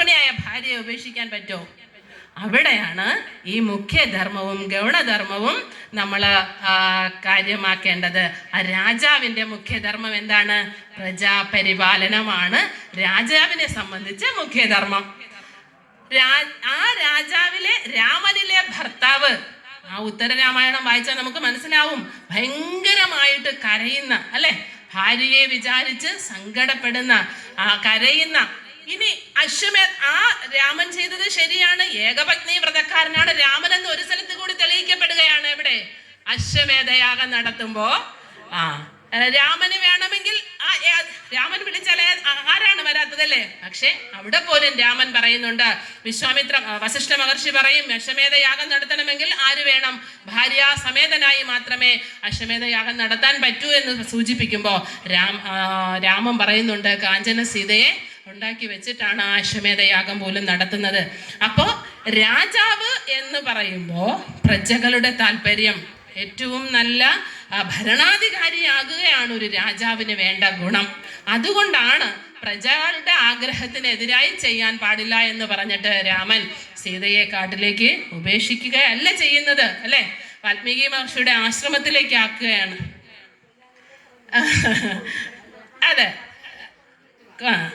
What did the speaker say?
ഗൃഹിണിയായ ഭാര്യയെ ഉപേക്ഷിക്കാൻ പറ്റുമോ? അവിടെയാണ് ഈ മുഖ്യധർമ്മവും ഗൗണധർമ്മവും നമ്മൾ കാര്യമാക്കേണ്ടത്. ആ രാജാവിൻ്റെ മുഖ്യധർമ്മം എന്താണ്? പ്രജാപരിപാലനമാണ് രാജാവിനെ സംബന്ധിച്ച് മുഖ്യധർമ്മം. ആ രാജാവിലെ രാമനിലെ ഭർത്താവ്, ആ ഉത്തരരാമായണം വായിച്ചാൽ നമുക്ക് മനസ്സിലാവും, ഭയങ്കരമായിട്ട് കരയുന്ന, അല്ലെ, ഭാര്യയെ വിചാരിച്ച് സങ്കടപ്പെടുന്ന, കരയുന്ന. ഇനി ആ രാമൻ ചെയ്തത് ശരിയാണ്, ഏകപത്നി വ്രതക്കാരനാണ് രാമൻ എന്ന് ഒരു സ്ഥലത്ത് കൂടി തെളിയിക്കപ്പെടുകയാണ്. എവിടെ? അശ്വമേധയാഗം നടത്തുമ്പോ രാമന് വേണമെങ്കിൽ രാമൻ വിളിച്ചാലേ ആരാണ് വരാത്തതല്ലേ? പക്ഷെ അവിടെ പോലും രാമൻ പറയുന്നുണ്ട്, വസിഷ്ഠ മഹർഷി പറയും, അശ്വമേധയാഗം നടത്തണമെങ്കിൽ ആര് വേണം? ഭാര്യാസമേതനായി മാത്രമേ അശ്വമേധയാഗം നടത്താൻ പറ്റൂ എന്ന് സൂചിപ്പിക്കുമ്പോൾ രാമൻ പറയുന്നുണ്ട്, കാഞ്ചന സീതയെ ഉണ്ടാക്കി വെച്ചിട്ടാണ് ആ അശ്വമേധയാഗം പോലും നടത്തുന്നത്. അപ്പോ രാജാവ് എന്ന് പറയുമ്പോൾ പ്രജകളുടെ താല്പര്യം, ഏറ്റവും നല്ല ഭരണാധികാരിയാകുകയാണ് ഒരു രാജാവിന് വേണ്ട ഗുണം. അതുകൊണ്ടാണ് പ്രജകളുടെ ആഗ്രഹത്തിനെതിരായി ചെയ്യാൻ പാടില്ല എന്ന് പറഞ്ഞിട്ട് രാമൻ സീതയെ കാട്ടിലേക്ക് ഉപേക്ഷിക്കുകയല്ല ചെയ്യുന്നത്, അല്ലെ, വാൽമീകി മഹർഷിയുടെ ആശ്രമത്തിലേക്ക് ആക്കുകയാണ്. അതെ.